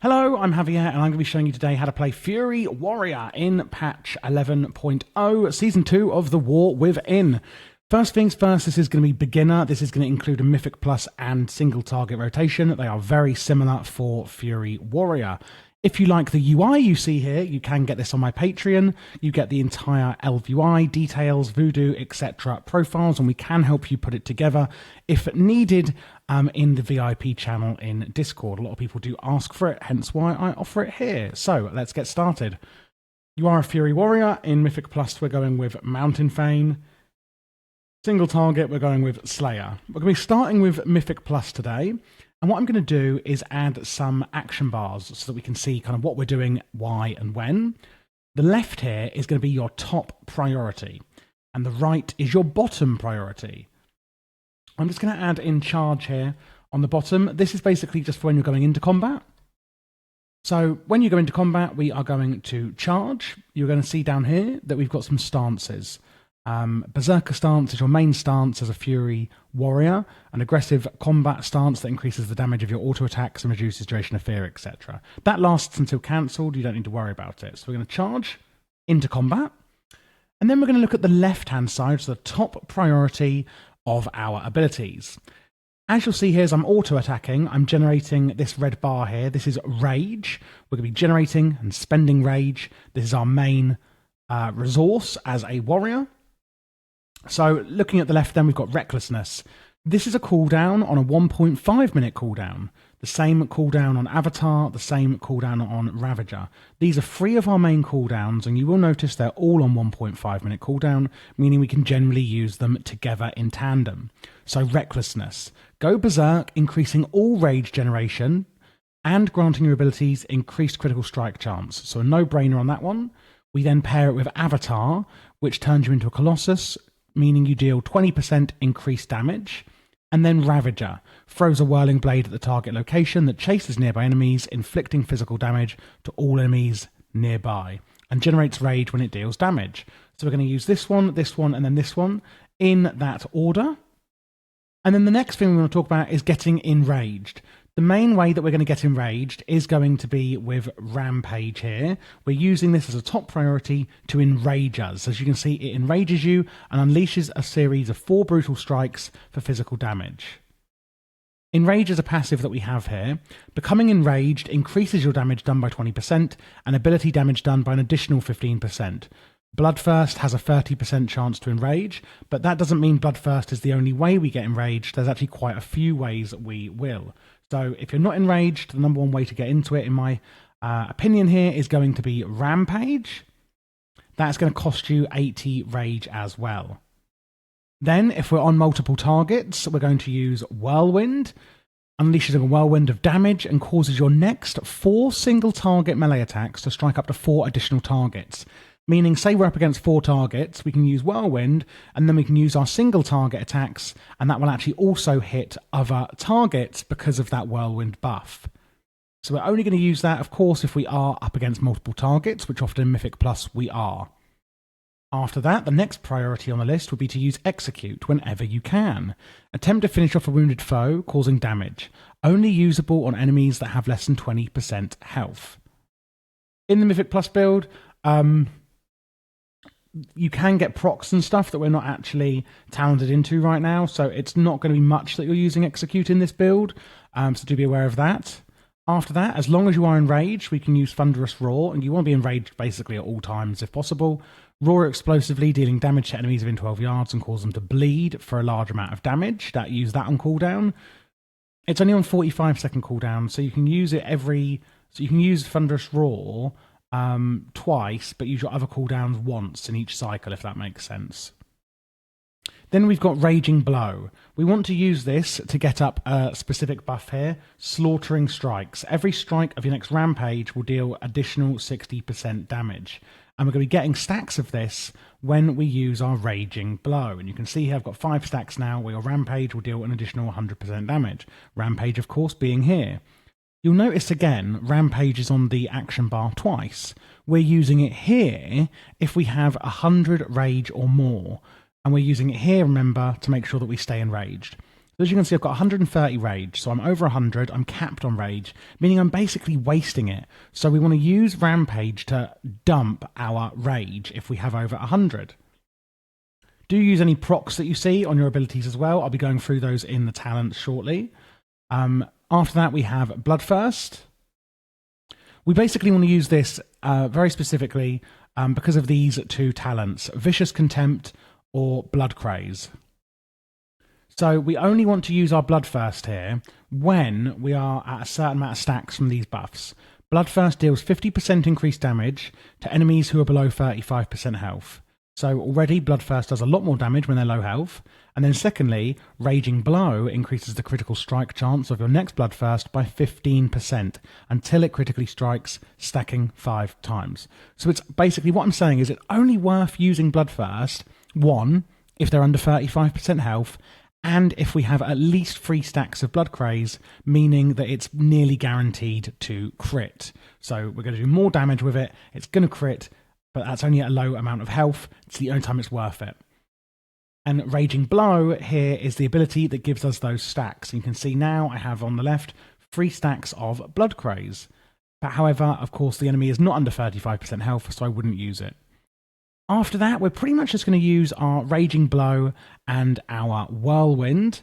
Hello, I'm Javier, and I'm going to be showing you today how to play Fury Warrior in patch 11.0, Season 2 of The War Within. First things first, this is going to be beginner. This is going to include a Mythic Plus and single target rotation. They are very similar for Fury Warrior. If you like the UI you see here, you can get this on my Patreon. You get the entire UI, details, voodoo, etc. profiles, and we can help you put it together if needed in the VIP channel in Discord. A lot of people do ask for it, hence why I offer it here. So let's get started. You are a Fury Warrior. In Mythic Plus, we're going with Mountain Thane. Single target, we're going with Slayer. We're going to be starting with Mythic Plus today. And what I'm going to do is add some action bars so that we can see kind of what we're doing, why and when. The left here is going to be your top priority, and the right is your bottom priority. I'm just going to add in charge here on the bottom. This is basically just for when you're going into combat. So when you go into combat, we are going to charge. You're going to see down here that we've got some stances. Berserker stance is your main stance as a Fury Warrior, an aggressive combat stance that increases the damage of your auto attacks and reduces duration of fear, etc. That lasts until cancelled. You don't need to worry about it. So we're going to charge into combat, and then we're going to look at the left-hand side, so the top priority of our abilities. As you'll see here, as I'm auto-attacking, I'm generating this red bar here. This is Rage. We're going to be generating and spending Rage. This is our main resource as a warrior. So looking at the left then, we've got Recklessness. This is a cooldown on a 1.5 minute cooldown. The same cooldown on Avatar, the same cooldown on Ravager. These are 3 of our main cooldowns, and you will notice they're all on 1.5 minute cooldown, meaning we can generally use them together in tandem. So Recklessness. Go Berserk, increasing all rage generation and granting your abilities increased critical strike chance. So a no-brainer on that one. We then pair it with Avatar, which turns you into a Colossus, meaning you deal 20% increased damage. And then Ravager throws a whirling blade at the target location that chases nearby enemies, inflicting physical damage to all enemies nearby, and generates rage when it deals damage. So we're going to use this one, and then this one in that order. And then the next thing we want to talk about is getting enraged. The main way that we're going to get enraged is going to be with Rampage here. We're using this as a top priority to enrage us. As you can see, it enrages you and unleashes a series of 4 brutal strikes for physical damage. Enrage is a passive that we have here. Becoming enraged increases your damage done by 20% and ability damage done by an additional 15%. Bloodthirst has a 30% chance to enrage, but that doesn't mean Bloodthirst is the only way we get enraged. There's actually quite a few ways that we will. So if you're not enraged, the number one way to get into it, in my opinion here, is going to be Rampage. That's going to cost you 80 rage as well. Then, if we're on multiple targets, we're going to use Whirlwind. Unleashes a whirlwind of damage and causes your next 4 single target melee attacks to strike up to 4 additional targets. Meaning, say we're up against 4 targets, we can use Whirlwind, and then we can use our single target attacks, and that will actually also hit other targets because of that Whirlwind buff. So we're only going to use that, of course, if we are up against multiple targets, which often in Mythic Plus we are. After that, the next priority on the list would be to use Execute whenever you can. Attempt to finish off a wounded foe, causing damage. Only usable on enemies that have less than 20% health. In the Mythic Plus build, you can get procs and stuff that we're not actually talented into right now, so it's not going to be much that you're using Execute in this build, so do be aware of that. After that, as long as you are enraged, we can use Thunderous Roar, and you want to be enraged basically at all times if possible. Roar explosively, dealing damage to enemies within 12 yards and cause them to bleed for a large amount of damage. Use that on cooldown. It's only on 45-second cooldown, so you can use it so you can use Thunderous Roar twice, but use your other cooldowns once in each cycle, if that makes sense. Then we've got Raging Blow. We want to use this to get up a specific buff here, Slaughtering Strikes. Every strike of your next Rampage will deal additional 60% damage. And we're going to be getting stacks of this when we use our Raging Blow. And you can see here I've got 5 stacks now where your Rampage will deal an additional 100% damage. Rampage, of course, being here. You'll notice again, Rampage is on the action bar twice. We're using it here if we have 100 rage or more. And we're using it here, remember, to make sure that we stay enraged. As you can see, I've got 130 rage, so I'm over 100. I'm capped on rage, meaning I'm basically wasting it. So we want to use Rampage to dump our rage if we have over 100. Do use any procs that you see on your abilities as well. I'll be going through those in the talents shortly. After that, we have Bloodthirst. We basically want to use this very specifically because of these two talents, Vicious Contempt or Blood Craze. So we only want to use our Bloodthirst here when we are at a certain amount of stacks from these buffs. Bloodthirst deals 50% increased damage to enemies who are below 35% health. So already Bloodthirst does a lot more damage when they're low health. And then secondly, Raging Blow increases the critical strike chance of your next Bloodthirst by 15% until it critically strikes, stacking 5 times. So it's basically what I'm saying is it's only worth using Bloodthirst, 1, if they're under 35% health, and if we have at least 3 stacks of Blood Craze, meaning that it's nearly guaranteed to crit. So we're going to do more damage with it, it's going to crit, but that's only at a low amount of health. It's the only time it's worth it. And Raging Blow here is the ability that gives us those stacks. You can see now I have on the left 3 stacks of Blood Craze. But however, of course, the enemy is not under 35% health, so I wouldn't use it. After that, we're pretty much just going to use our Raging Blow and our Whirlwind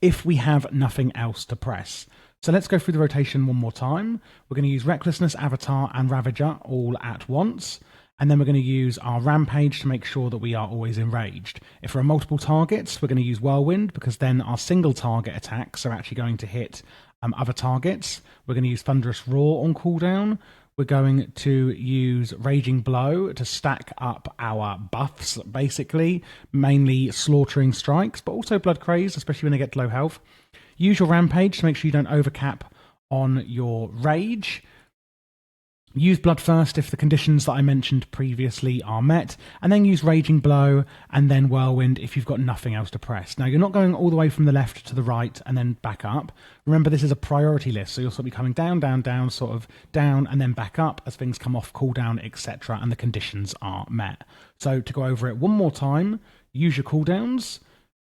if we have nothing else to press. So let's go through the rotation one more time. We're going to use Recklessness, Avatar, and Ravager all at once. And then we're going to use our Rampage to make sure that we are always enraged. If there are multiple targets, we're going to use Whirlwind because then our single target attacks are actually going to hit other targets. We're going to use Thunderous Roar on cooldown. We're going to use Raging Blow to stack up our buffs, basically, mainly Slaughtering Strikes, but also Blood Craze, especially when they get to low health. Use your Rampage to make sure you don't overcap on your Rage. Use Bloodthirst if the conditions that I mentioned previously are met, and then use Raging Blow and then Whirlwind if you've got nothing else to press. Now, you're not going all the way from the left to the right and then back up. Remember, this is a priority list, so you'll sort of be coming down, down, down, sort of down, and then back up as things come off cooldown, etc., and the conditions are met. So to go over it one more time, use your cooldowns.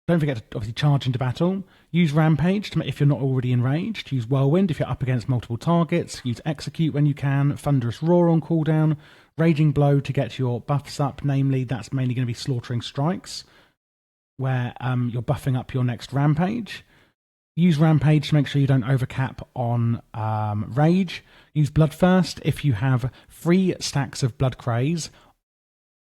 Don't forget to obviously charge into battle. Use Rampage if you're not already enraged. Use Whirlwind if you're up against multiple targets. Use Execute when you can. Thunderous Roar on cooldown. Raging Blow to get your buffs up. Namely, that's mainly going to be Slaughtering Strikes, where you're buffing up your next Rampage. Use Rampage to make sure you don't overcap on Rage. Use Bloodthirst if you have 3 stacks of Blood Craze,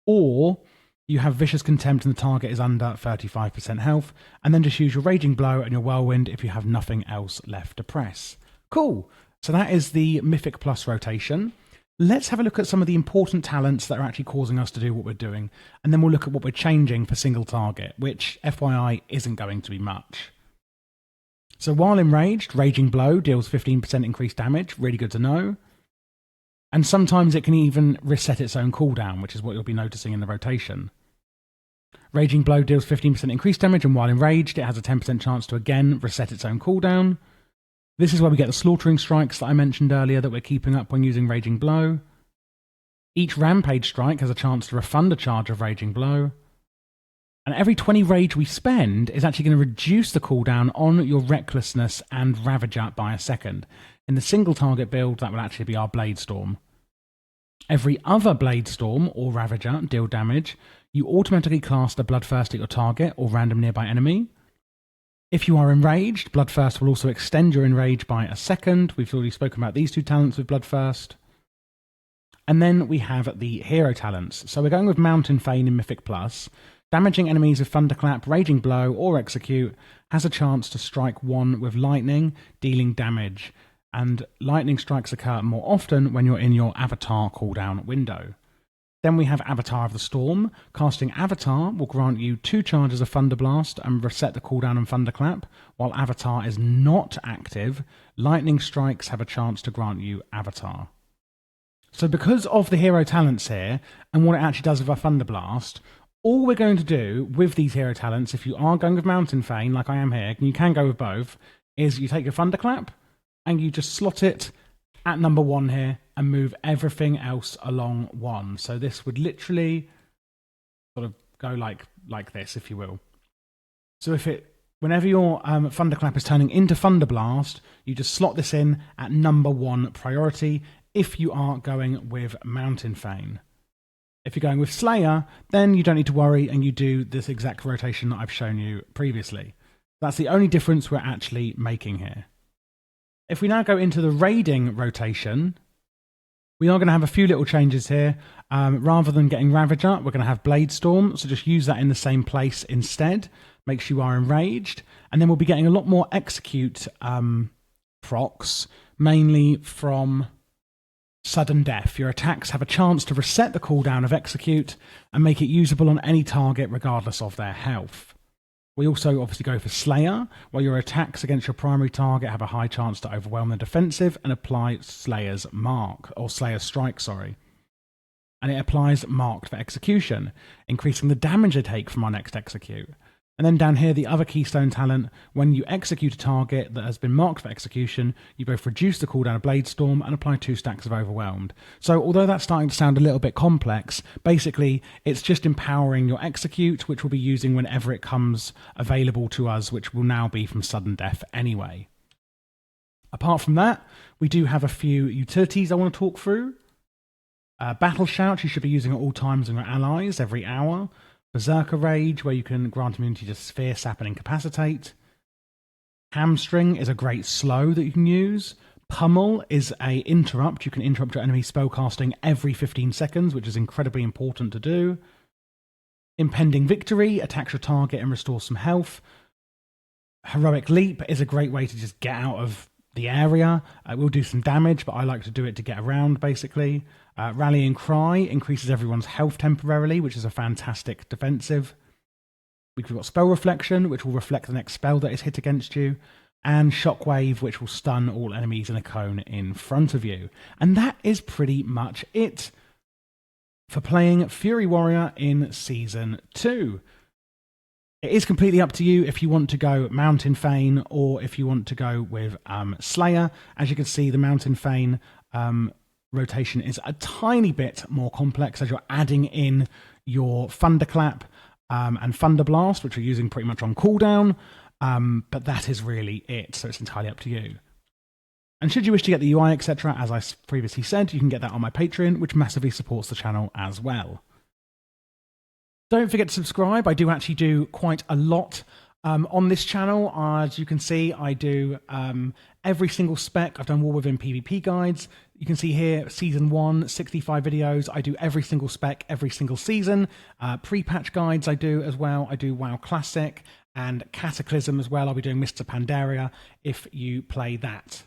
or you have Vicious Contempt and the target is under 35% health, and then just use your Raging Blow and your Whirlwind if you have nothing else left to press. Cool. So that is the Mythic Plus rotation. Let's have a look at some of the important talents that are actually causing us to do what we're doing, and then we'll look at what we're changing for single target, which, FYI, isn't going to be much. So while enraged, Raging Blow deals 15% increased damage, really good to know. And sometimes it can even reset its own cooldown, which is what you'll be noticing in the rotation. Raging Blow deals 15% increased damage, and while enraged, it has a 10% chance to again reset its own cooldown. This is where we get the Slaughtering Strikes that I mentioned earlier that we're keeping up when using Raging Blow. Each Rampage strike has a chance to refund a charge of Raging Blow. And every 20 rage we spend is actually going to reduce the cooldown on your Recklessness and Ravager by a second. In the single target build, that will actually be our Blade Storm. Every other Blade Storm or Ravager deal damage, you automatically cast a Bloodthirst at your target or random nearby enemy. If you are enraged, Bloodthirst will also extend your enrage by a second. We've already spoken about these 2 talents with Bloodthirst. And then we have the hero talents. So we're going with Mountain Thane in Mythic Plus. Damaging enemies with Thunderclap, Raging Blow, or Execute has a chance to strike 1 with Lightning, dealing damage. And lightning strikes occur more often when you're in your Avatar cooldown window. Then we have Avatar of the Storm. Casting Avatar will grant you 2 charges of Thunderblast and reset the cooldown on Thunderclap. While Avatar is not active, lightning strikes have a chance to grant you Avatar. So because of the hero talents here, and what it actually does with our Thunderblast, all we're going to do with these hero talents, if you are going with Mountain Thane, like I am here, and you can go with both, is you take your Thunderclap, and you just slot it at number 1 here and move everything else along 1. So this would literally sort of go like this, if you will. So if it whenever your Thunderclap is turning into Thunderblast, you just slot this in at number 1 priority if you are going with Mountain Thane. If you're going with Slayer, then you don't need to worry and you do this exact rotation that I've shown you previously. That's the only difference we're actually making here. If we now go into the raiding rotation, we are going to have a few little changes here. Rather than getting Ravager, we're going to have Blade Storm, so just use that in the same place instead. Make sure you are enraged. And then we'll be getting a lot more Execute procs, mainly from Sudden Death. Your attacks have a chance to reset the cooldown of Execute and make it usable on any target regardless of their health. We also obviously go for Slayer, where your attacks against your primary target have a high chance to overwhelm the defensive and apply Slayer's Mark, or Slayer's Strike, sorry. And it applies Marked for execution, increasing the damage they take from our next Execute. And then down here, the other Keystone talent, when you execute a target that has been marked for execution, you both reduce the cooldown of Blade Storm and apply 2 stacks of Overwhelmed. So although that's starting to sound a little bit complex, basically it's just empowering your execute, which we'll be using whenever it comes available to us, which will now be from Sudden Death anyway. Apart from that, we do have a few utilities I want to talk through. Battle Shout, you should be using at all times on your allies every hour. Berserker Rage, where you can grant immunity to Sphere, Sap, and Incapacitate. Hamstring is a great slow that you can use. Pummel is a interrupt. You can interrupt your enemy spellcasting every 15 seconds, which is incredibly important to do. Impending Victory attacks your target and restores some health. Heroic Leap is a great way to just get out of the area. It will do some damage, but I like to do it to get around, basically. Rallying Cry increases everyone's health temporarily, which is a fantastic defensive. We've got Spell Reflection, which will reflect the next spell that is hit against you. And Shockwave, which will stun all enemies in a cone in front of you. And that is pretty much it for playing Fury Warrior in Season 2. It is completely up to you if you want to go Mountain Thane or if you want to go with Slayer. As you can see, the Mountain Thane rotation is a tiny bit more complex as you're adding in your Thunderclap and Thunderblast, which are using pretty much on cooldown. But that is really it, so it's entirely up to you. And should you wish to get the UI, etc., as I previously said, you can get that on my Patreon, which massively supports the channel as well. Don't forget to subscribe. I do actually do quite a lot on this channel. As you can see, I do every single spec. I've done War Within PvP guides. You can see here, Season 1, 65 videos. I do every single spec, every single season. Pre-patch guides I do as well. I do WoW Classic and Cataclysm as well. I'll be doing Mr. Pandaria if you play that.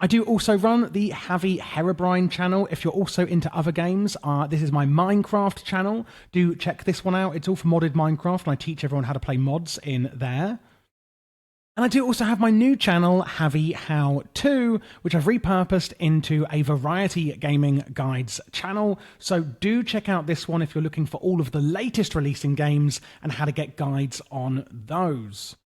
I do also run the Javi Herobrine channel. If you're also into other games, this is my Minecraft channel. Do check this one out. It's all for modded Minecraft, and I teach everyone how to play mods in there. And I do also have my new channel, Javi How To, which I've repurposed into a variety gaming guides channel. So do check out this one if you're looking for all of the latest releasing games and how to get guides on those.